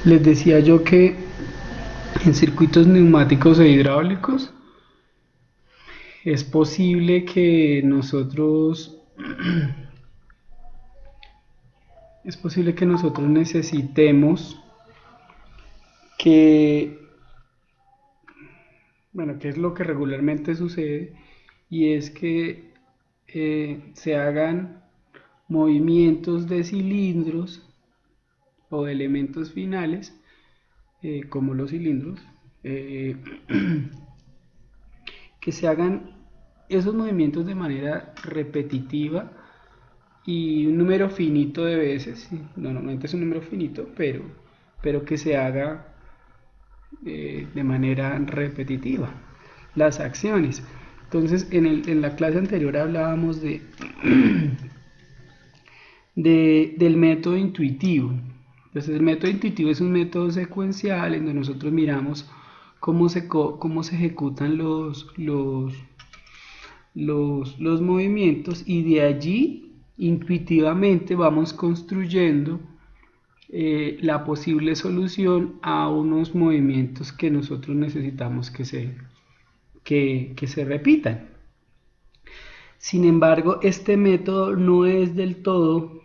Les decía yo que en circuitos neumáticos e hidráulicos es posible que nosotros necesitemos que, bueno, que es lo que regularmente sucede, y es que se hagan movimientos de cilindros o de elementos finales, como los cilindros, eh, que se hagan esos movimientos de manera repetitiva y un número finito de veces. ¿Sí? Normalmente es un número finito, pero que se haga de manera repetitiva las acciones. Entonces, en la clase anterior hablábamos del método intuitivo. Entonces, el método intuitivo es un método secuencial en donde nosotros miramos cómo se ejecutan los movimientos, y de allí intuitivamente vamos construyendo la posible solución a unos movimientos que nosotros necesitamos que se repitan. Sin embargo, este método no es del todo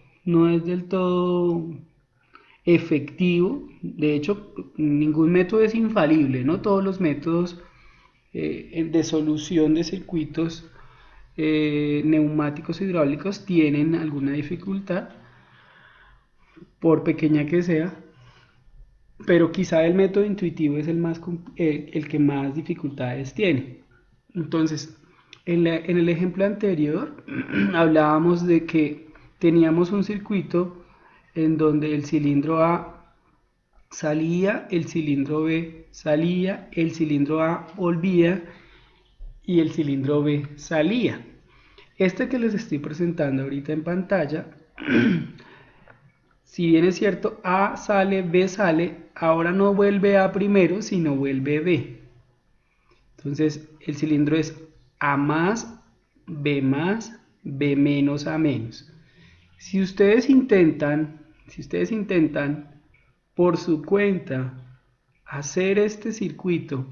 efectivo. De hecho, ningún método es infalible, ¿no? Todos los métodos de solución de circuitos neumáticos hidráulicos tienen alguna dificultad, por pequeña que sea, pero quizá el método intuitivo es el que más dificultades tiene. Entonces, en el ejemplo anterior hablábamos de que teníamos un circuito en donde el cilindro A salía, el cilindro B salía, el cilindro A volvía y el cilindro B salía. Este que les estoy presentando ahorita en pantalla, si bien es cierto, A sale, B sale, ahora no vuelve A primero, sino vuelve B. Entonces, el cilindro es A más, B menos, A menos. Si ustedes intentan por su cuenta hacer este circuito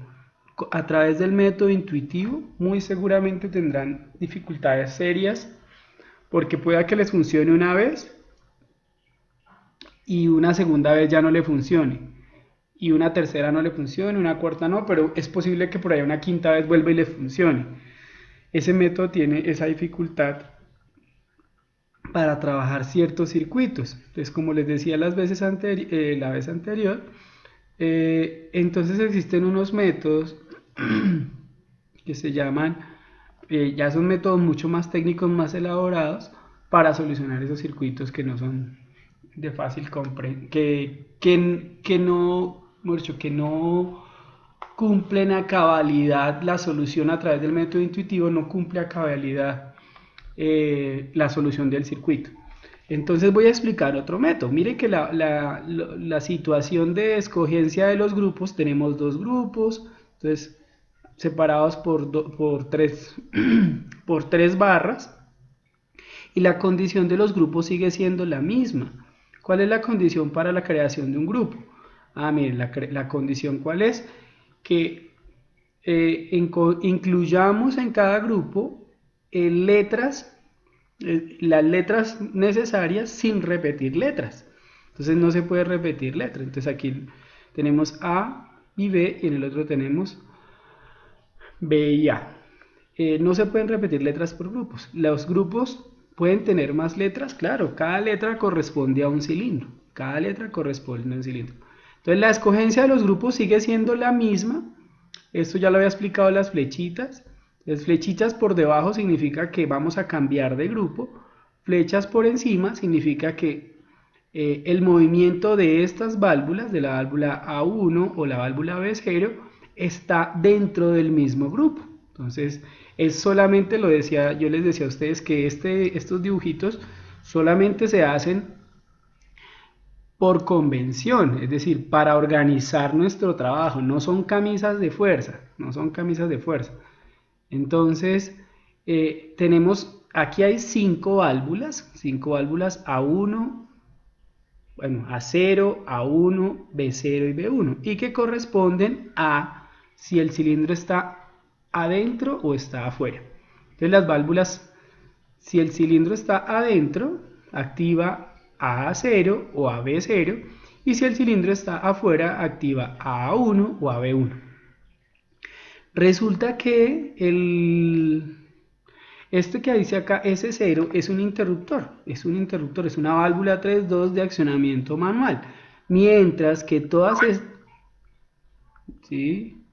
a través del método intuitivo, muy seguramente tendrán dificultades serias, porque pueda que les funcione una vez y una segunda vez ya no le funcione, y una tercera no le funcione, una cuarta no, pero es posible que por ahí una quinta vez vuelva y le funcione. Ese método tiene esa dificultad para trabajar ciertos circuitos. Entonces, como les decía la vez anterior, entonces existen unos métodos que se llaman, ya son métodos mucho más técnicos, más elaborados, para solucionar esos circuitos que no son de fácil comprensión, que no cumplen a cabalidad la solución a través del método intuitivo, no cumple a cabalidad la solución del circuito. Entonces voy a explicar otro método. Mire que la situación de escogencia de los grupos, tenemos dos grupos, entonces separados por tres, por tres barras, y la condición de los grupos sigue siendo la misma. ¿Cuál es la condición para la creación de un grupo? Miren, la condición cuál es, que incluyamos en cada grupo letras, las letras necesarias sin repetir letras. Entonces no se puede repetir letras. Entonces aquí tenemos A y B, y en el otro tenemos B y A. No se pueden repetir letras por grupos. Los grupos pueden tener más letras, claro, cada letra corresponde a un cilindro. Cada letra corresponde a un cilindro. Entonces la escogencia de los grupos sigue siendo la misma. Esto ya lo había explicado, las flechitas. Las flechitas por debajo significa que vamos a cambiar de grupo. Flechas por encima significa que el movimiento de estas válvulas, de la válvula A1 o la válvula B0, está dentro del mismo grupo. Entonces, es solamente, yo les decía a ustedes que estos dibujitos solamente se hacen por convención, es decir, para organizar nuestro trabajo, no son camisas de fuerza, no son camisas de fuerza. Entonces, aquí hay cinco válvulas A1, bueno, A0, A1, B0 y B1, y que corresponden a si el cilindro está adentro o está afuera. Entonces las válvulas, si el cilindro está adentro, activa a A0 o a B0, y si el cilindro está afuera, activa a A1 o a B1. Resulta que este que dice acá S0 es un interruptor, es una válvula 3.2 de accionamiento manual. Mientras que todas es... ¿Sí?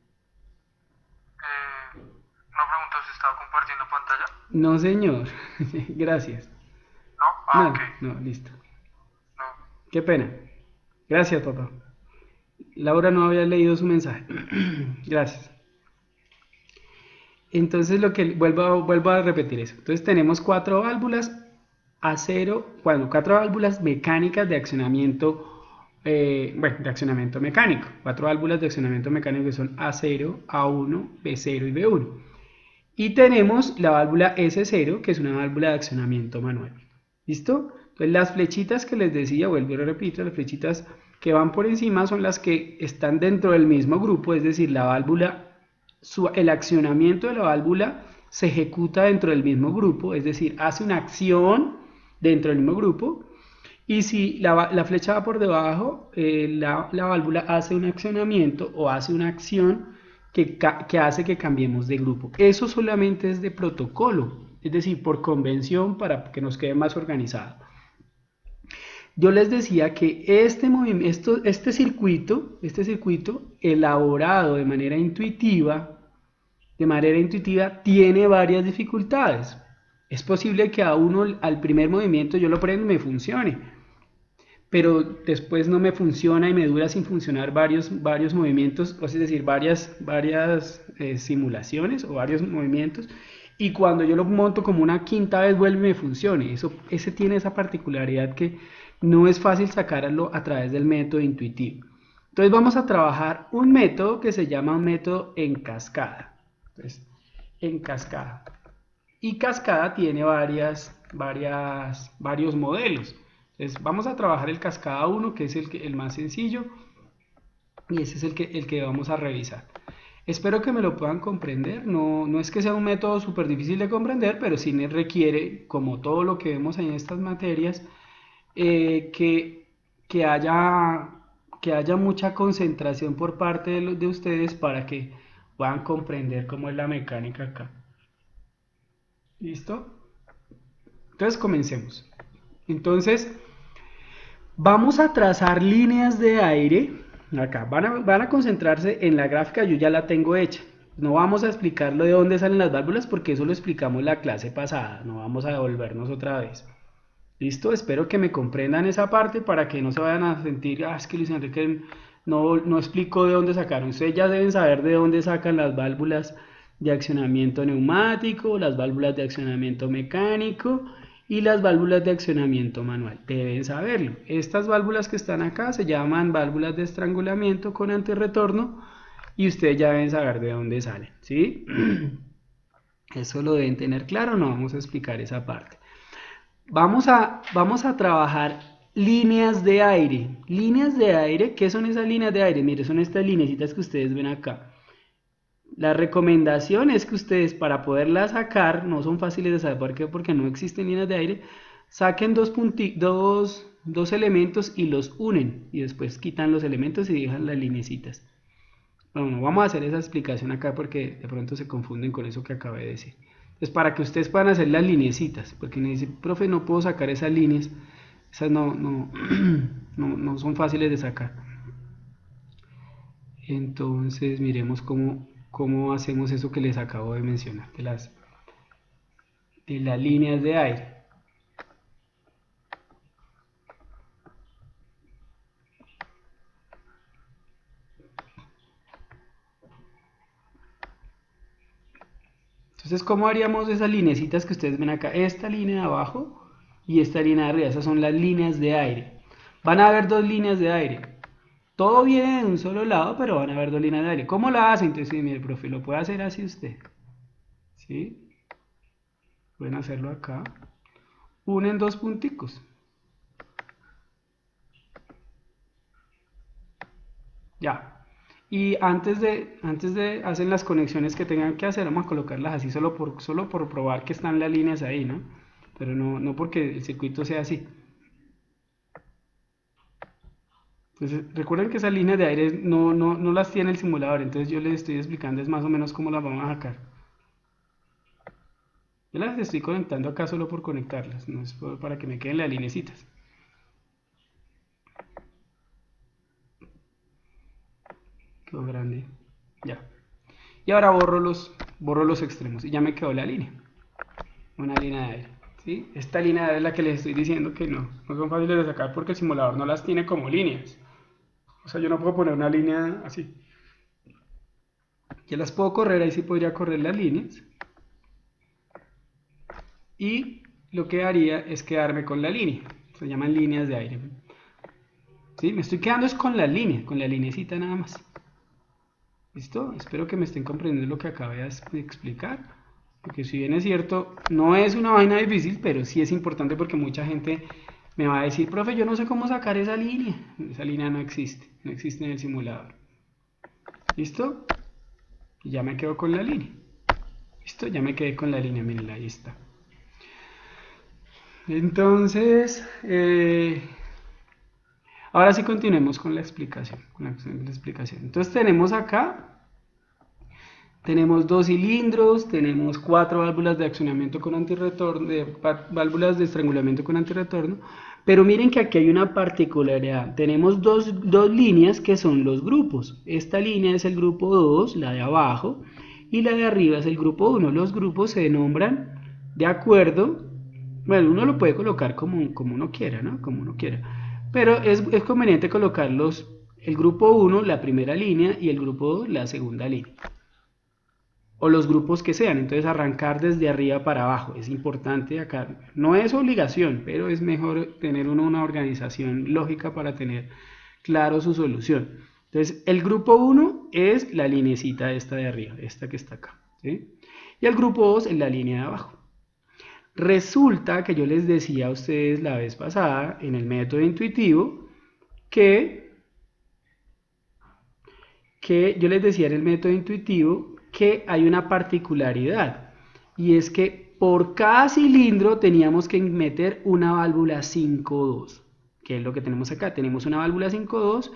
Una pregunta, ¿se estaba compartiendo pantalla? No, señor. Gracias. No, ah, ok. No, no, listo. No. Qué pena. Gracias, papá. Laura no había leído su mensaje. Gracias. Entonces vuelvo a repetir eso. Entonces tenemos cuatro válvulas acero, bueno, cuatro válvulas mecánicas de accionamiento, bueno, de accionamiento mecánico. Cuatro válvulas de accionamiento mecánico que son A0, A1, B0 y B1. Y tenemos la válvula S0, que es una válvula de accionamiento manual. ¿Listo? Entonces las flechitas que les decía, vuelvo y repito, las flechitas que van por encima son las que están dentro del mismo grupo, es decir, la válvula, el accionamiento de la válvula se ejecuta dentro del mismo grupo, es decir, hace una acción dentro del mismo grupo. Y si la flecha va por debajo, la válvula hace un accionamiento o hace una acción que hace que cambiemos de grupo. Eso solamente es de protocolo, es decir, por convención para que nos quede más organizado. Yo les decía que este circuito elaborado de manera intuitiva, tiene varias dificultades. Es posible que a uno al primer movimiento yo lo prendo y me funcione, pero después no me funciona y me dura sin funcionar varios movimientos, es decir, varias simulaciones o varios movimientos, y cuando yo lo monto como una quinta vez vuelve y me funcione. Ese tiene esa particularidad que no es fácil sacarlo a través del método intuitivo. Entonces vamos a trabajar un método que se llama un método en cascada. Entonces, en cascada. Y cascada tiene varios modelos. Entonces vamos a trabajar el cascada 1, que es el más sencillo, y ese es el que vamos a revisar. Espero que me lo puedan comprender. No es que sea un método súper difícil de comprender, pero sí me requiere, como todo lo que vemos en estas materias, eh, que, que, haya, que haya mucha concentración por parte de ustedes para que puedan comprender cómo es la mecánica acá. ¿Listo? Entonces comencemos. Entonces vamos a trazar líneas de aire. Acá van a concentrarse en la gráfica, yo ya la tengo hecha. No vamos a explicar lo de dónde salen las válvulas porque eso lo explicamos la clase pasada. No vamos a devolvernos otra vez. ¿Listo? Espero que me comprendan esa parte para que no se vayan a sentir, es que Luis Enrique no explicó de dónde sacaron. Ustedes ya deben saber de dónde sacan las válvulas de accionamiento neumático, las válvulas de accionamiento mecánico y las válvulas de accionamiento manual. Deben saberlo. Estas válvulas que están acá se llaman válvulas de estrangulamiento con antirretorno y ustedes ya deben saber de dónde salen, ¿sí? Eso lo deben tener claro, no vamos a explicar esa parte. Vamos a trabajar líneas de aire. Líneas de aire, ¿qué son esas líneas de aire? Mire, son estas linecitas que ustedes ven acá. La recomendación es que ustedes para poderlas sacar, no son fáciles de saber por qué, porque no existen líneas de aire, saquen dos elementos y los unen y después quitan los elementos y dejan las linecitas. Bueno, vamos a hacer esa explicación acá porque de pronto se confunden con eso que acabé de decir. Entonces, para que ustedes puedan hacer las linecitas, porque me dice, profe, no puedo sacar esas líneas, esas no son fáciles de sacar. Entonces, miremos cómo hacemos eso que les acabo de mencionar, de las líneas de aire. Entonces, ¿cómo haríamos esas linecitas que ustedes ven acá? Esta línea de abajo y esta línea de arriba, esas son las líneas de aire. Van a haber dos líneas de aire. Todo viene de un solo lado, pero van a haber dos líneas de aire. ¿Cómo la hacen? Entonces, sí, mire, profe, lo puede hacer así usted. ¿Sí? Pueden hacerlo acá. Unen dos punticos. Ya. Y antes de hacer las conexiones que tengan que hacer, vamos a colocarlas así solo por probar que están las líneas ahí, ¿no? Pero no porque el circuito sea así. Entonces, recuerden que esas líneas de aire no las tiene el simulador, entonces yo les estoy explicando es más o menos cómo las vamos a sacar. Yo las estoy conectando acá solo por conectarlas, no es para que me queden las linecitas. Quedó grande. Ya. Y ahora borro los extremos y ya me quedó la línea. Una línea de aire. ¿Sí? Esta línea de aire es la que les estoy diciendo que no son fáciles de sacar porque el simulador no las tiene como líneas. O sea, yo no puedo poner una línea así. Yo las puedo correr, ahí sí podría correr las líneas. Y lo que haría es quedarme con la línea. Se llaman líneas de aire. ¿Sí? Me estoy quedando es con la línea, con la linecita nada más. ¿Listo? Espero que me estén comprendiendo lo que acabé de explicar. Porque si bien es cierto, no es una vaina difícil, pero sí es importante porque mucha gente me va a decir, profe, yo no sé cómo sacar esa línea. Esa línea no existe en el simulador. ¿Listo? Y ya me quedo con la línea. ¿Listo? Ya me quedé con la línea, miren, ahí está. Entonces, ahora sí continuemos con la explicación. Entonces tenemos acá, tenemos dos cilindros, tenemos cuatro válvulas de accionamiento con antirretorno, válvulas de estrangulamiento con antirretorno, pero miren que aquí hay una particularidad. Tenemos dos líneas que son los grupos. Esta línea es el grupo 2, la de abajo, y la de arriba es el grupo 1. Los grupos se nombran de acuerdo. Bueno, uno lo puede colocar como uno quiera, ¿no? Como uno quiera. Pero es conveniente colocarlos, el grupo 1, la primera línea, y el grupo 2, la segunda línea. O los grupos que sean. Entonces arrancar desde arriba para abajo. Es importante acá. No es obligación, pero es mejor tener una organización lógica para tener claro su solución. Entonces el grupo 1 es la linecita esta de arriba, esta que está acá. ¿Sí? Y el grupo 2 es la línea de abajo. Resulta que yo les decía a ustedes la vez pasada en el método intuitivo que yo les decía en el método intuitivo que hay una particularidad y es que por cada cilindro teníamos que meter una válvula 5.2, que es lo que tenemos acá. Tenemos una válvula 5.2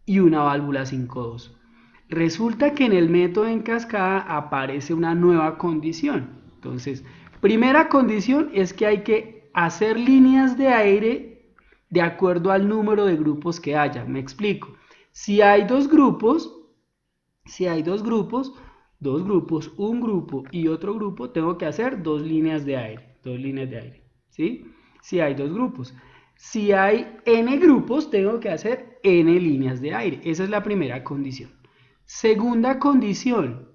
y una válvula 5.2. Resulta que en el método en cascada aparece una nueva condición. Entonces, primera condición es que hay que hacer líneas de aire de acuerdo al número de grupos que haya. Me explico. Si hay dos grupos, un grupo y otro grupo, tengo que hacer dos líneas de aire, ¿sí? Si hay dos grupos. Si hay n grupos, tengo que hacer n líneas de aire. Esa es la primera condición. Segunda condición,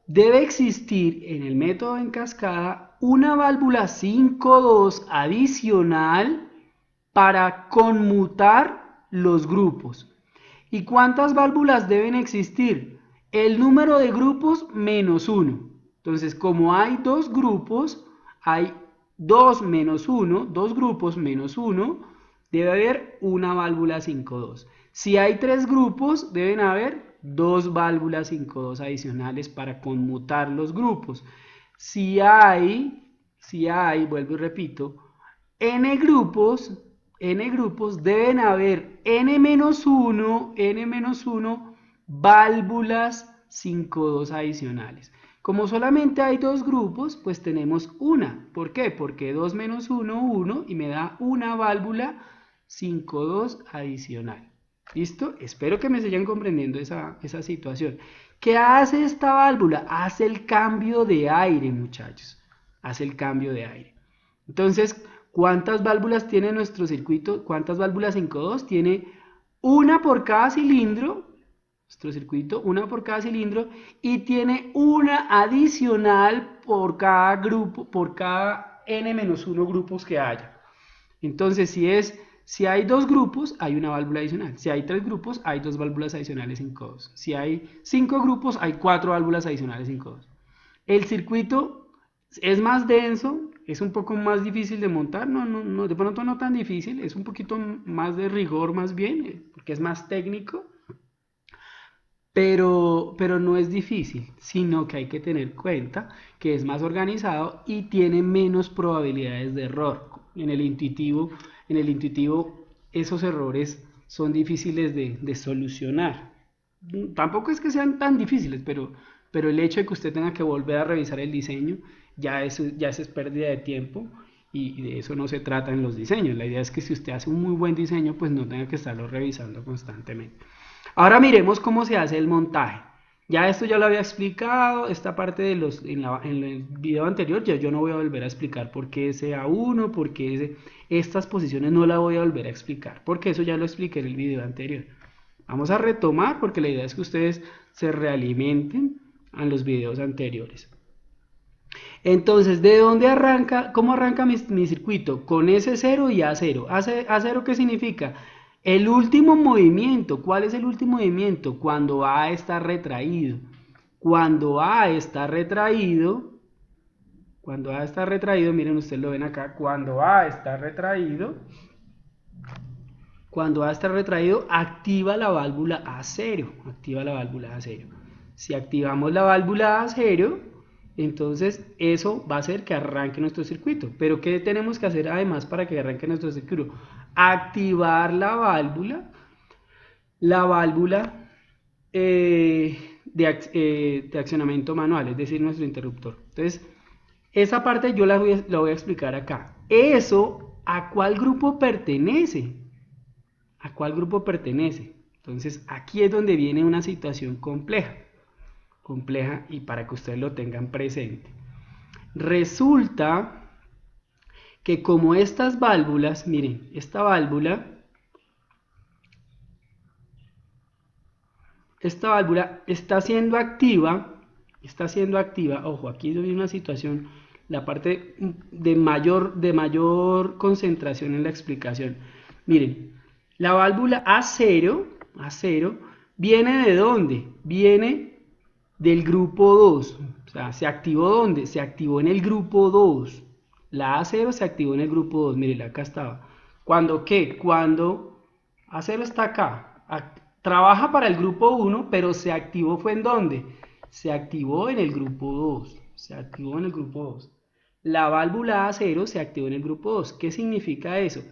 debe existir en el método en cascada una válvula 5.2 adicional para conmutar los grupos. ¿Y cuántas válvulas deben existir? El número de grupos menos 1. Entonces, como hay dos grupos, hay 2 menos 1, dos grupos menos 1, debe haber una válvula 5.2. Si hay tres grupos, deben haber dos válvulas 5.2 adicionales para conmutar los grupos. Si hay, vuelvo y repito, n grupos deben haber n-1 válvulas 5.2 adicionales. Como solamente hay dos grupos, pues tenemos una. ¿Por qué? Porque 2 menos 1, 1 y me da una válvula 5.2 adicional. ¿Listo? Espero que me sigan comprendiendo esa situación. ¿Qué hace esta válvula? Hace el cambio de aire, muchachos. Hace el cambio de aire. Entonces, ¿cuántas válvulas tiene nuestro circuito? ¿Cuántas válvulas 5.2? Tiene una por cada cilindro, nuestro circuito, una por cada cilindro, y tiene una adicional por cada grupo, por cada n-1 grupos que haya. Entonces, si hay dos grupos, hay una válvula adicional. Si hay tres grupos, hay dos válvulas adicionales 5.2. Si hay 5 grupos, hay 4 válvulas adicionales 5.2. El circuito es más denso, es un poco más difícil de montar, de pronto no tan difícil, es un poquito más de rigor más bien, porque es más técnico, pero no es difícil, sino que hay que tener cuenta que es más organizado y tiene menos probabilidades de error. En el intuitivo esos errores son difíciles de solucionar. Tampoco es que sean tan difíciles, pero el hecho de que usted tenga que volver a revisar el diseño, ya eso es pérdida de tiempo y de eso no se trata en los diseños. La idea es que si usted hace un muy buen diseño, pues no tenga que estarlo revisando constantemente. Ahora miremos cómo se hace el montaje. Ya esto ya lo había explicado, esta parte de en el video anterior, ya yo no voy a volver a explicar por qué ese A1, por qué estas posiciones no la voy a volver a explicar, porque eso ya lo expliqué en el video anterior. Vamos a retomar porque la idea es que ustedes se realimenten a los videos anteriores. Entonces, ¿de dónde arranca? ¿Cómo arranca mi circuito? Con S0 y A0. ¿A0 qué significa? El último movimiento. ¿Cuál es el último movimiento? Cuando A está retraído. Cuando A está retraído, miren, ustedes lo ven acá, cuando A está retraído, activa la válvula A0. Activa la válvula A0. Si activamos la válvula A0, entonces eso va a hacer que arranque nuestro circuito. Pero ¿qué tenemos que hacer además para que arranque nuestro circuito? Activar la válvula de accionamiento manual, es decir, nuestro interruptor. Entonces, esa parte yo la voy a explicar acá. ¿Eso a cuál grupo pertenece? ¿A cuál grupo pertenece? Entonces, aquí es donde viene una situación compleja y para que ustedes lo tengan presente. Resulta que como estas válvulas, miren, esta válvula está siendo activa, ojo, aquí hay una situación, la parte de mayor concentración en la explicación. Miren, la válvula A0 viene ¿de dónde? Viene del grupo 2. O sea, ¿se activó dónde? Se activó en el grupo 2. La A0 se activó en el grupo 2. Miren, acá estaba. ¿Cuándo qué? Cuando A0 está acá. Trabaja para el grupo 1, pero se activó ¿fue en dónde? Se activó en el grupo 2. Se activó en el grupo 2. La válvula A0 se activó en el grupo 2. ¿Qué significa eso?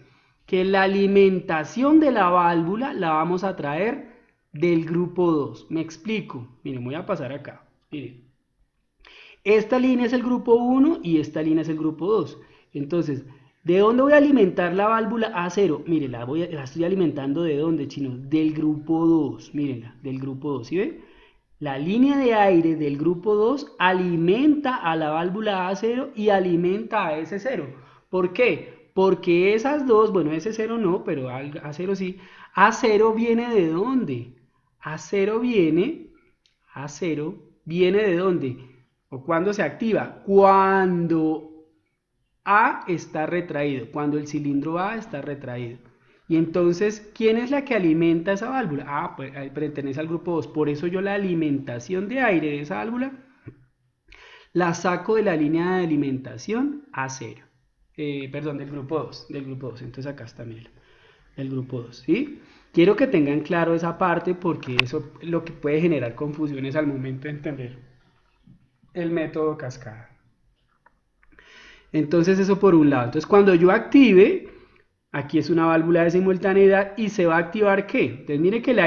Que la alimentación de la válvula la vamos a traer del grupo 2. Me explico. Miren, voy a pasar acá. Miren. Esta línea es el grupo 1 y esta línea es el grupo 2. Entonces, ¿de dónde voy a alimentar la válvula A0? Miren, la estoy alimentando ¿de dónde, chino? Del grupo 2. Mírenla, del grupo 2. ¿Sí ven? La línea de aire del grupo 2 alimenta a la válvula A0 y alimenta a S0. ¿Por qué? Porque esas dos, bueno, S0 no, pero A0 sí. A0 viene ¿de dónde? A0 viene ¿de dónde? ¿O cuándo se activa? Cuando A está retraído, cuando el cilindro A está retraído. Y entonces, ¿quién es la que alimenta esa válvula? Ah, pues pertenece al grupo 2. Por eso yo la alimentación de aire de esa válvula la saco de la línea de alimentación A0. Perdón, del grupo 2. Entonces acá está, miren, el grupo 2. ¿Sí? Quiero que tengan claro esa parte porque eso es lo que puede generar confusiones al momento de entender el método cascada. Entonces eso por un lado. Entonces cuando yo active, aquí es una válvula de simultaneidad y se va a activar ¿qué? Entonces mire que el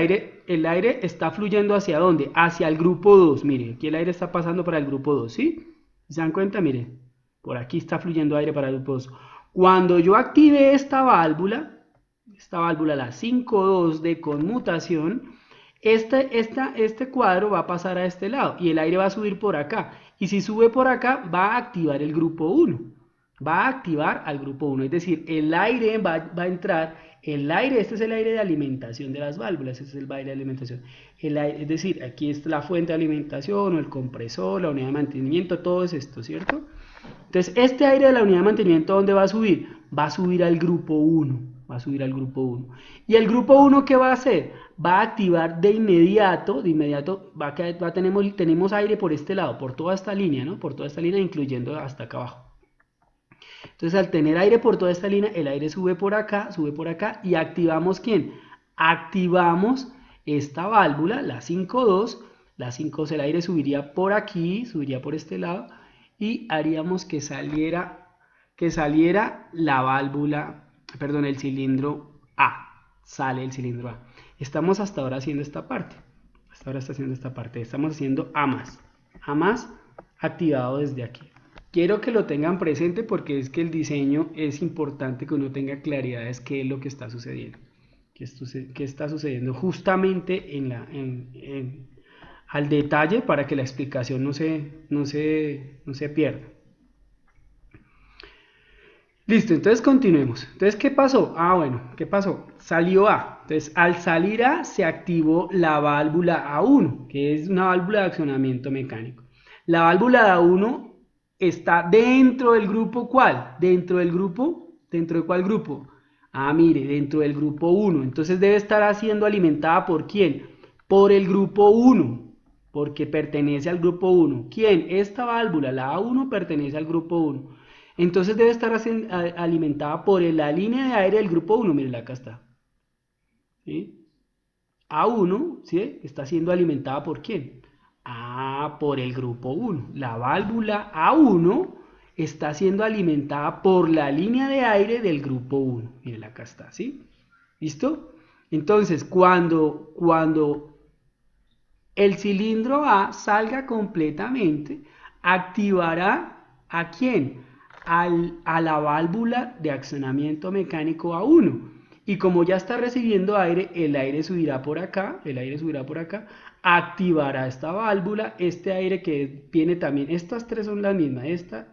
aire está fluyendo ¿hacia dónde? Hacia el grupo 2. Mire, aquí el aire está pasando para el grupo 2, ¿sí? ¿Se dan cuenta? Mire, por aquí está fluyendo aire para el grupo 2. Cuando yo active esta válvula, la 5.2 de conmutación, este cuadro va a pasar a este lado y el aire va a subir por acá. Y si sube por acá, va a activar el grupo 1. Va a activar al grupo 1. Es decir, el aire va a entrar. El aire, este es el aire de alimentación de las válvulas. Este es el aire de alimentación. Es decir, aquí está la fuente de alimentación, o el compresor, la unidad de mantenimiento, todo es esto, ¿cierto? Entonces, este aire de la unidad de mantenimiento, ¿dónde va a subir? Va a subir al grupo 1. Va a subir al grupo 1. ¿Y el grupo 1 qué va a hacer? Va a activar de inmediato tenemos aire por este lado, por toda esta línea, ¿no? Por toda esta línea, incluyendo hasta acá abajo. Entonces, al tener aire por toda esta línea, el aire sube por acá y activamos ¿quién? activamos esta válvula, la 5.2, la 5.2 el aire subiría por aquí, subiría por este lado y haríamos que saliera la válvula, perdón, el cilindro A, sale el cilindro A. Estamos hasta ahora haciendo esta parte, hasta ahora está haciendo esta parte, estamos haciendo A más activado desde aquí. Quiero que lo tengan presente porque es que el diseño es importante que uno tenga claridad de qué es lo que está sucediendo. Qué está sucediendo justamente al detalle para que la explicación no se pierda. Listo, entonces continuemos. Entonces, ¿qué pasó? Ah, bueno, ¿qué pasó? Salió A. Entonces, al salir A, se activó la válvula A1, que es una válvula de accionamiento mecánico. La válvula A1 está dentro del grupo, ¿cuál? ¿Dentro del grupo? ¿Dentro de cuál grupo? Ah, mire, dentro del grupo 1. Entonces debe estar siendo alimentada ¿por quién? Por el grupo 1, porque pertenece al grupo 1. ¿Quién? Esta válvula, la A1, pertenece al grupo 1. Entonces debe estar alimentada por la línea de aire del grupo 1. Miren, acá está. ¿Sí? A1, ¿sí? Está siendo alimentada ¿por quién? Ah, por el grupo 1. La válvula A1 está siendo alimentada por la línea de aire del grupo 1. Miren, acá está, ¿sí? ¿Listo? Entonces, cuando el cilindro A salga completamente, activará ¿a quién? A la válvula de accionamiento mecánico A1. Y como ya está recibiendo aire, el aire subirá por acá, activará esta válvula, este aire que viene también, estas tres son las mismas, esta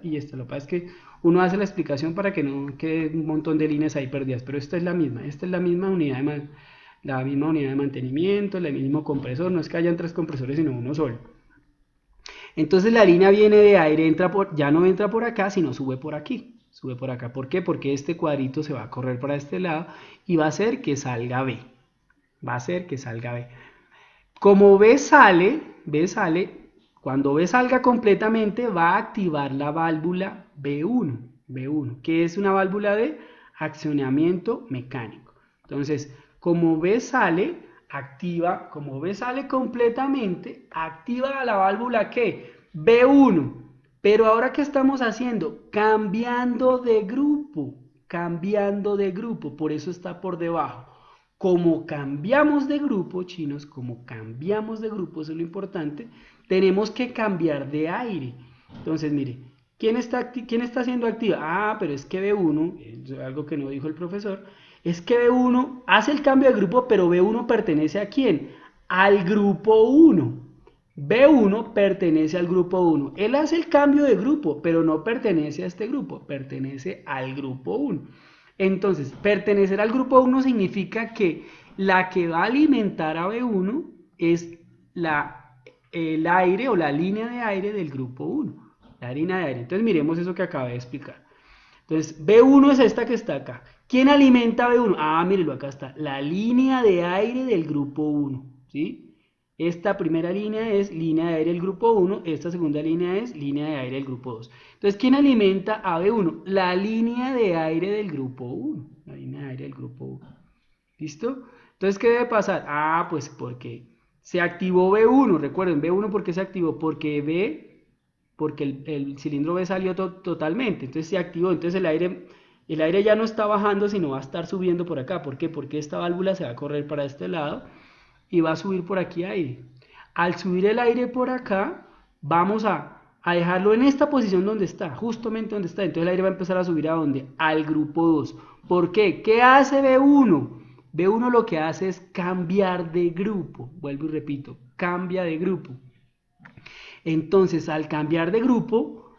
y esta. Lo que pasa es que uno hace la explicación para que no quede un montón de líneas ahí perdidas, pero esta es la misma unidad de mantenimiento, el mismo compresor, no es que hayan tres compresores sino uno solo. Entonces la línea viene de aire, ya no entra por acá, sino sube por aquí. Sube por acá. ¿Por qué? Porque este cuadrito se va a correr para este lado y va a hacer que salga B. Va a hacer que salga B. Como B sale, cuando B salga completamente va a activar la válvula B1, que es una válvula de accionamiento mecánico. Entonces, como B sale completamente, activa la válvula ¿qué? B1. Pero ahora ¿qué estamos haciendo? Cambiando de grupo, por eso está por debajo. Como cambiamos de grupo, chinos, como cambiamos de grupo, eso es lo importante, tenemos que cambiar de aire. Entonces, mire, ¿quién está siendo activa? Ah, pero es que B1, algo que no dijo el profesor, es que B1 hace el cambio de grupo, pero B1 pertenece ¿a quién? Al grupo 1. B1 pertenece al grupo 1. Él hace el cambio de grupo, pero no pertenece a este grupo, pertenece al grupo 1. Entonces, pertenecer al grupo 1 significa que la que va a alimentar a B1 es el aire o la línea de aire del grupo 1. La línea de aire. Entonces, miremos eso que acabé de explicar. Entonces, B1 es esta que está acá. ¿Quién alimenta a B1? Ah, mírenlo, acá está. La línea de aire del grupo 1. ¿Sí? Esta primera línea es línea de aire del grupo 1, esta segunda línea es línea de aire del grupo 2. Entonces, ¿quién alimenta a B1? La línea de aire del grupo 1. La línea de aire del grupo 1. ¿Listo? Entonces, ¿qué debe pasar? Ah, pues porque se activó B1. Recuerden, B1 ¿por qué se activó? Porque el cilindro B salió totalmente. Entonces se activó. Entonces el aire ya no está bajando, sino va a estar subiendo por acá. ¿Por qué? Porque esta válvula se va a correr para este lado y va a subir por aquí aire. Al subir el aire por acá, vamos a dejarlo en esta posición donde está, justamente donde está. Entonces el aire va a empezar a subir ¿a dónde? Al grupo 2. ¿Por qué? ¿Qué hace B1? B1 lo que hace es cambiar de grupo. Vuelvo y repito, cambia de grupo. Entonces al cambiar de grupo,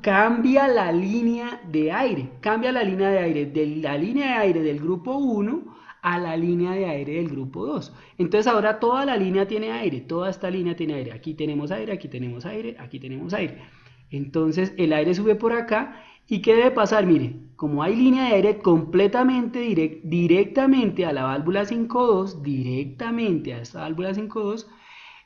cambia la línea de aire. Cambia la línea de aire de la línea de aire del grupo 1 a la línea de aire del grupo 2. Entonces ahora toda la línea tiene aire, toda esta línea tiene aire. Aquí tenemos aire, aquí tenemos aire, aquí tenemos aire. Entonces el aire sube por acá. ¿Y qué debe pasar? Mire, como hay línea de aire completamente directamente a la válvula 5.2, directamente a esta válvula 5.2,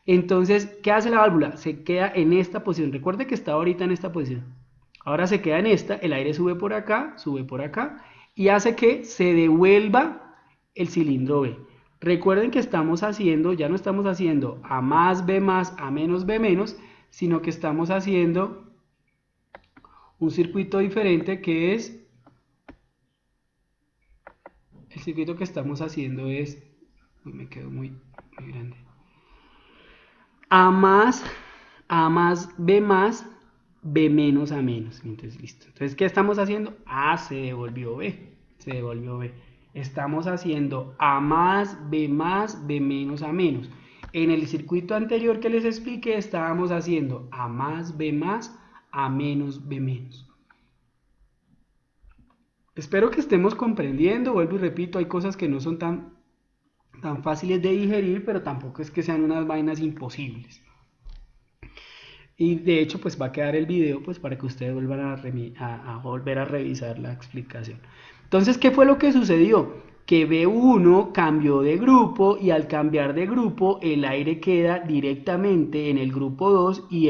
entonces, ¿qué hace la válvula? Se queda en esta posición. Recuerde que está ahorita en esta posición. Ahora se queda en esta, el aire sube por acá y hace que se devuelva el cilindro B. Recuerden que estamos haciendo, ya no estamos haciendo A más, B más, A menos, B menos, sino que estamos haciendo un circuito diferente que es, el circuito que estamos haciendo es, uy, me quedó muy grande, A más, B más, B menos, A menos. Entonces, listo. Entonces, ¿qué estamos haciendo? A se devolvió B. Se devolvió B. Estamos haciendo A más, B más, B menos, A menos. En el circuito anterior que les expliqué, estábamos haciendo A más, B más, A menos, B menos. Espero que estemos comprendiendo. Vuelvo y repito, hay cosas que no son tan fáciles de digerir, pero tampoco es que sean unas vainas imposibles. Y de hecho, pues va a quedar el video pues para que ustedes vuelvan a volver a revisar la explicación. Entonces, ¿qué fue lo que sucedió? Que B1 cambió de grupo y al cambiar de grupo el aire queda directamente en el grupo 2 y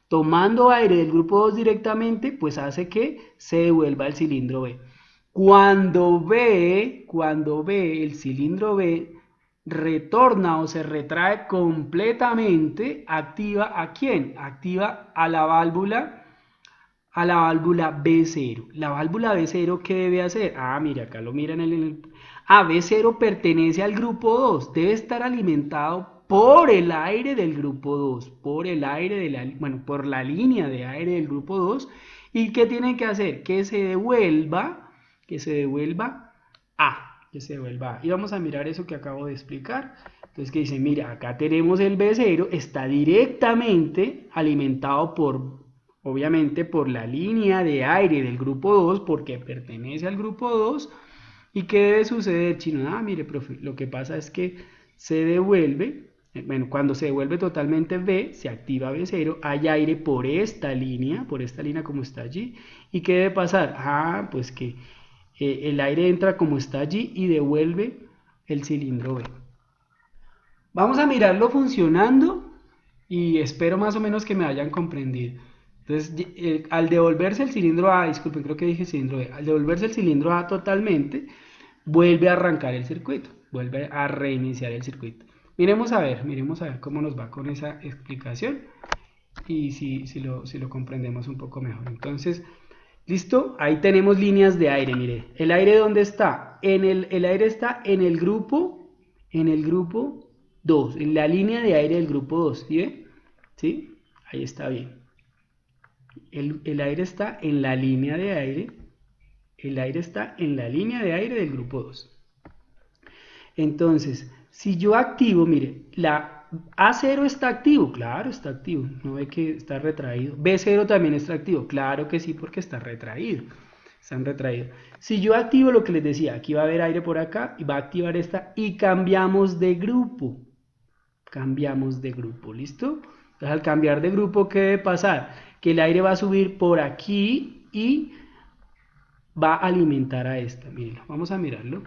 tomando aire del grupo 2 directamente pues hace que se devuelva el cilindro B. Cuando B el cilindro B retorna o se retrae completamente, activa ¿a quién? Activa a la válvula B0. La válvula B0, ¿qué debe hacer? Ah, mire, acá lo miran en el... Ah, B0 pertenece al grupo 2, debe estar alimentado por el aire del grupo 2, por el aire de la, bueno, por la línea de aire del grupo 2. ¿Y qué tiene que hacer? Que se devuelva A, que se devuelva A. Y vamos a mirar eso que acabo de explicar. Entonces, que dice, mira, acá tenemos el B0, está directamente alimentado por, obviamente, por la línea de aire del grupo 2, porque pertenece al grupo 2. ¿Y qué debe suceder, chino? Ah, mire, profe, lo que pasa es que se devuelve, bueno, cuando se devuelve totalmente B, se activa B0, hay aire por esta línea como está allí. ¿Y qué debe pasar? Ah, pues que el aire entra como está allí y devuelve el cilindro B. Vamos a mirarlo funcionando y espero más o menos que me hayan comprendido. Entonces, al devolverse el cilindro A, disculpen, creo que dije cilindro B, al devolverse el cilindro A totalmente, vuelve a arrancar el circuito, vuelve a reiniciar el circuito. Miremos a ver cómo nos va con esa explicación y si lo comprendemos un poco mejor. Entonces, ¿listo? Ahí tenemos líneas de aire, mire. ¿El aire dónde está? El aire está en el grupo 2, en la línea de aire del grupo 2, ¿sí ve? ¿Sí? Ahí está bien. El aire está en la línea de aire, el aire está en la línea de aire del grupo 2. Entonces, si yo activo, mire, la A0 está activo, claro, está activo, no ve que está retraído. B0 también está activo, claro que sí, porque está retraído. Están retraídos. Si yo activo lo que les decía, aquí va a haber aire por acá y va a activar esta y cambiamos de grupo. Cambiamos de grupo, ¿listo? Entonces al cambiar de grupo, ¿qué debe pasar? Que el aire va a subir por aquí y va a alimentar a esta. Mírenlo, vamos a mirarlo.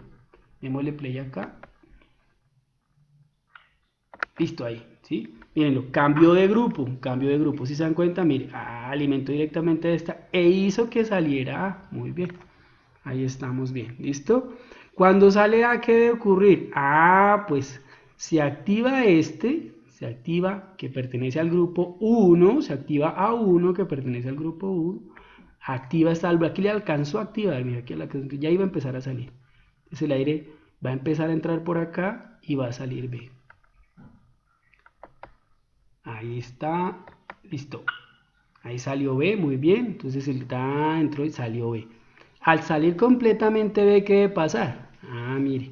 Démosle play acá. Listo, ahí, ¿sí? Mírenlo, cambio de grupo. Si se dan cuenta, mire, alimentó directamente a esta e hizo que saliera A. Muy bien. Ahí estamos bien, ¿listo? Cuando sale A, ¿qué debe ocurrir? Ah, pues se activa se activa que pertenece al grupo 1, se activa A1 que pertenece al grupo 1, activa esta válvula, aquí le alcanzó a activar, mira, aquí ya iba a empezar a salir. Entonces el aire va a empezar a entrar por acá y va a salir B. Ahí está, listo. Ahí salió B, muy bien, entonces entró y salió B. Al salir completamente B, ¿qué debe pasar? Ah, mire,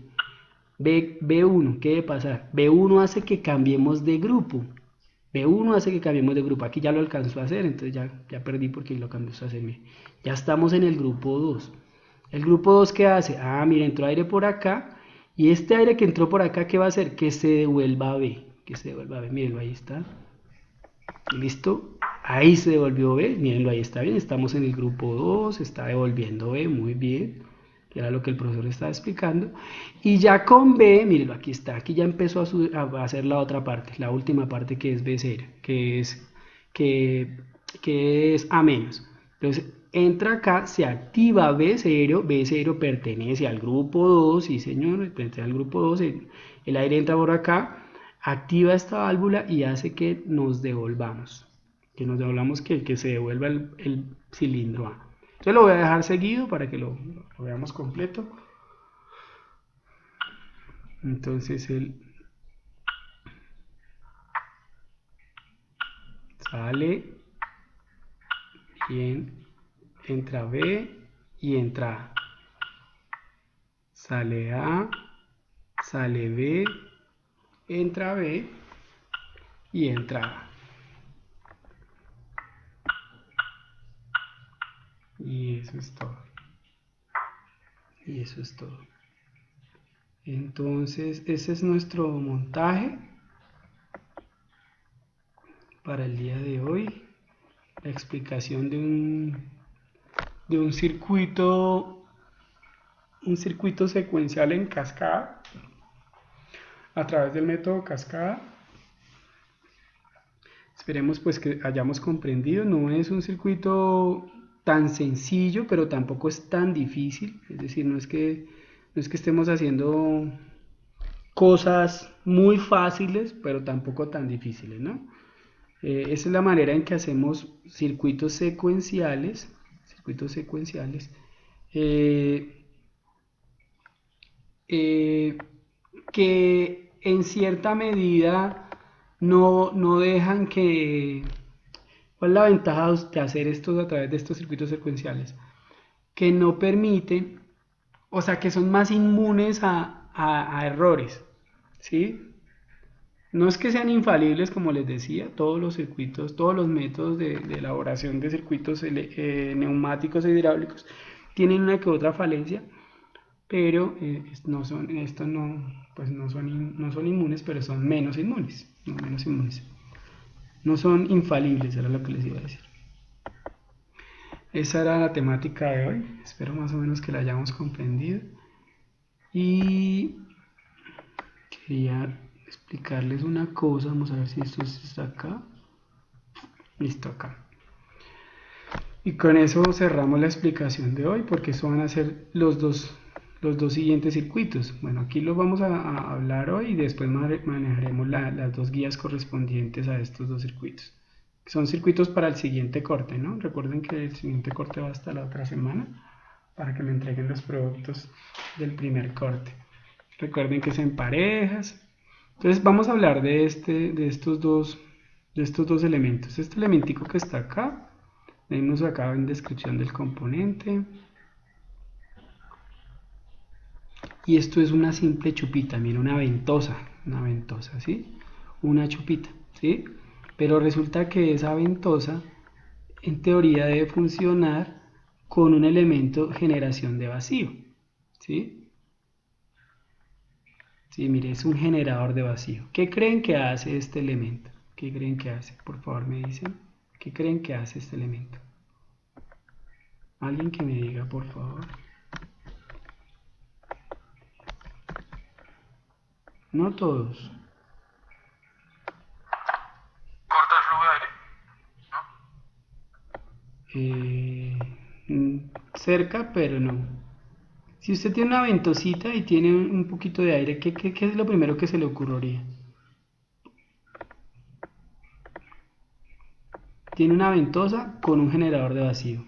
B1, ¿qué debe pasar? B1 hace que cambiemos de grupo. B1 hace que cambiemos de grupo. Aquí ya lo alcanzó a hacer, entonces ya perdí porque lo cambió a hacer. Ya estamos en el grupo 2. ¿El grupo 2 qué hace? Ah, mire, entró aire por acá. Y este aire que entró por acá, ¿qué va a hacer? Que se devuelva a B. Que se devuelva a B. Mírenlo, ahí está. ¿Listo? Ahí se devolvió B, mírenlo, ahí está bien, estamos en el grupo 2, está devolviendo B, muy bien, que era lo que el profesor estaba explicando. Y ya con B, mírenlo, aquí está, aquí ya empezó a hacer la otra parte, la última parte que es B0, que es A menos. Entonces entra acá, se activa B0, B0 pertenece al grupo 2, sí señor, pertenece al grupo 2, el aire entra por acá, activa esta válvula y hace que nos devolvamos, que se devuelva el cilindro A. Entonces lo voy a dejar seguido para que lo veamos completo. Entonces él sale, bien, entra B y entra A. Sale A, sale B, entra B y entra A. Y eso es todo. Y eso es todo. Entonces, ese es nuestro montaje para el día de hoy. La explicación de un circuito secuencial en cascada a través del método cascada. Esperemos pues que hayamos comprendido. No es un circuito tan sencillo, pero tampoco es tan difícil. Es decir, no es que estemos haciendo cosas muy fáciles, pero tampoco tan difíciles, ¿no? Esa es la manera en que hacemos circuitos secuenciales, eh, eh, que en cierta medida no dejan que... ¿Cuál es la ventaja de hacer esto a través de estos circuitos secuenciales? Que no permiten, o sea, que son más inmunes a errores, ¿sí? No es que sean infalibles, como les decía, todos los circuitos, todos los métodos de elaboración de circuitos neumáticos e hidráulicos tienen una que otra falencia, pero estos no, pues no son inmunes, pero son menos inmunes, no menos inmunes. No son infalibles, era lo que les iba a decir. Esa era la temática de hoy, espero más o menos que la hayamos comprendido. Y quería explicarles una cosa, vamos a ver si esto está acá. Listo, acá. Y con eso cerramos la explicación de hoy, porque eso van a ser los dos siguientes circuitos. Bueno, aquí los vamos a hablar hoy y después manejaremos las dos guías correspondientes a estos dos circuitos. Son circuitos para el siguiente corte, ¿no? Recuerden que el siguiente corte va hasta la otra semana para que me entreguen los productos del primer corte. Recuerden que es en parejas. Entonces vamos a hablar de estos dos elementos. Este elementico que está acá, venimos acá en descripción del componente. Y esto es una simple chupita, mira, una ventosa, ¿sí? Una chupita, ¿sí? Pero resulta que esa ventosa, en teoría, debe funcionar con un elemento generación de vacío, ¿sí? Sí, mire, es un generador de vacío. ¿Qué creen que hace este elemento? ¿Qué creen que hace? Por favor, me dicen. ¿Qué creen que hace este elemento? Alguien que me diga, por favor. No todos. ¿Corta el flujo de aire? Cerca, pero no. Si usted tiene una ventosita y tiene un poquito de aire, ¿qué es lo primero que se le ocurriría? Tiene una ventosa con un generador de vacío.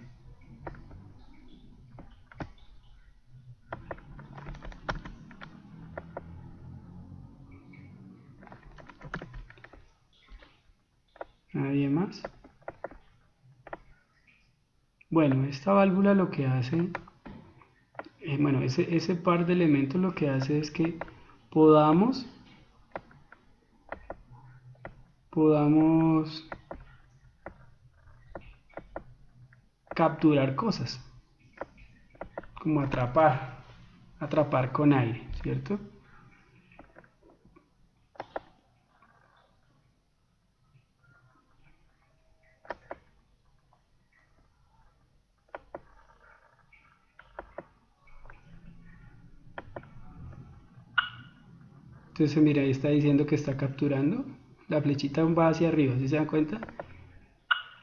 ¿Nadie más? Bueno, esta válvula lo que hace, bueno, ese par de elementos lo que hace es que podamos capturar cosas, como atrapar con aire, ¿cierto? Entonces, mira, ahí está diciendo que está capturando. La flechita va hacia arriba, ¿sí se dan cuenta?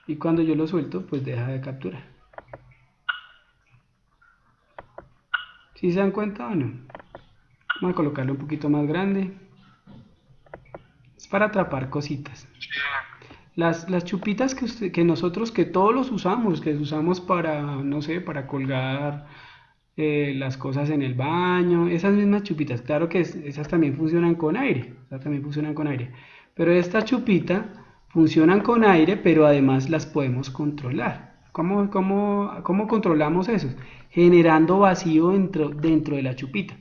Y cuando yo lo suelto, pues deja de capturar. ¿Sí se dan cuenta o no? Vamos a colocarlo un poquito más grande. Es para atrapar cositas. Sí. Las chupitas que nosotros, que todos los usamos, que usamos para, no sé, para colgar las cosas en el baño, esas mismas chupitas, claro que esas también funcionan con aire, esas también funcionan con aire, pero esta chupita funcionan con aire, pero además las podemos controlar. ¿Cómo controlamos eso? Generando vacío dentro de la chupita.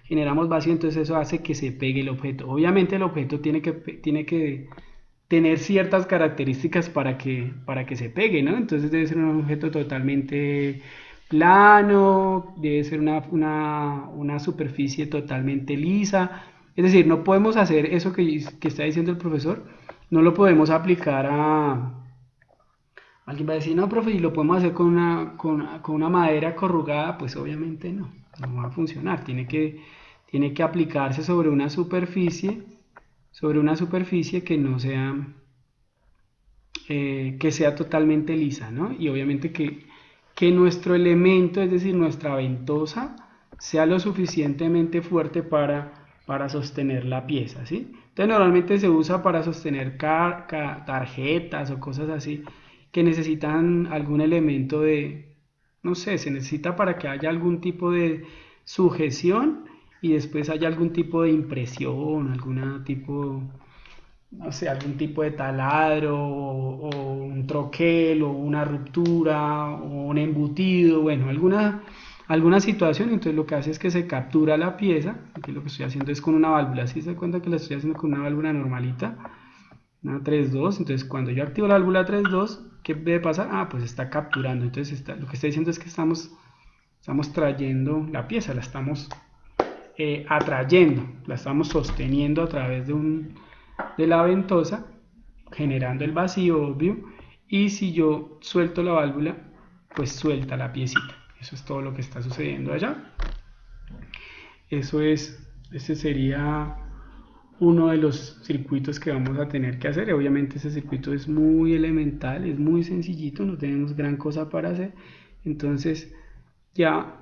Generamos vacío, entonces eso hace que se pegue el objeto. Obviamente el objeto tiene que tener ciertas características para que se pegue, ¿no? Entonces debe ser un objeto totalmente plano, debe ser una superficie totalmente lisa. Es decir, no podemos hacer eso que está diciendo el profesor, no lo podemos aplicar a... Alguien va a decir, no, profe, y lo podemos hacer con una madera corrugada, pues obviamente no va a funcionar. Tiene que aplicarse sobre una superficie que no sea que sea totalmente lisa, ¿no? Y obviamente que nuestro elemento, es decir, nuestra ventosa, sea lo suficientemente fuerte para sostener la pieza, ¿sí? Entonces normalmente se usa para sostener tarjetas o cosas así que necesitan algún elemento de, no sé, se necesita para que haya algún tipo de sujeción y después haya algún tipo de impresión, algún tipo, no sé, algún tipo de taladro o un troquel o una ruptura o un embutido, bueno, alguna situación. Entonces lo que hace es que se captura la pieza. Aquí lo que estoy haciendo es con una válvula. Si se cuenta que la estoy haciendo con una válvula normalita, una 3-2. Entonces cuando yo activo la válvula 3-2, ¿qué debe pasar? Ah, pues está capturando. Entonces lo que está diciendo es que estamos trayendo la pieza, la estamos atrayendo, la estamos sosteniendo a través de la ventosa, generando el vacío obvio, y si yo suelto la válvula, pues suelta la piecita. Eso es todo lo que está sucediendo allá. Ese sería uno de los circuitos que vamos a tener que hacer. Obviamente ese circuito es muy elemental, es muy sencillito, no tenemos gran cosa para hacer. Entonces ya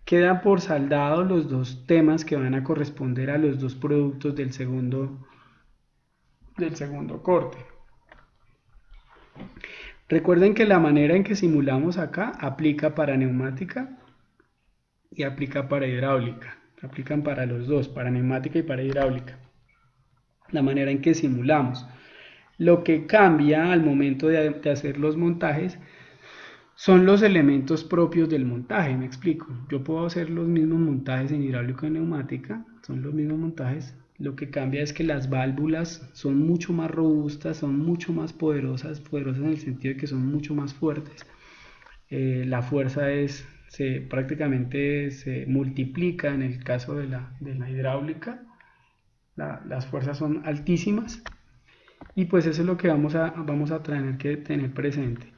quedan por saldado los dos temas que van a corresponder a los dos productos del segundo corte. Recuerden que la manera en que simulamos acá aplica para neumática y aplica para hidráulica. Aplican para los dos, para neumática y para hidráulica. La manera en que simulamos. Lo que cambia al momento de hacer los montajes son los elementos propios del montaje, me explico. Yo puedo hacer los mismos montajes en hidráulica y neumática, son los mismos montajes. Lo que cambia es que las válvulas son mucho más robustas, son mucho más poderosas en el sentido de que son mucho más fuertes. La fuerza prácticamente se multiplica en el caso de la hidráulica. Las fuerzas son altísimas y pues eso es lo que vamos a tener que tener presente.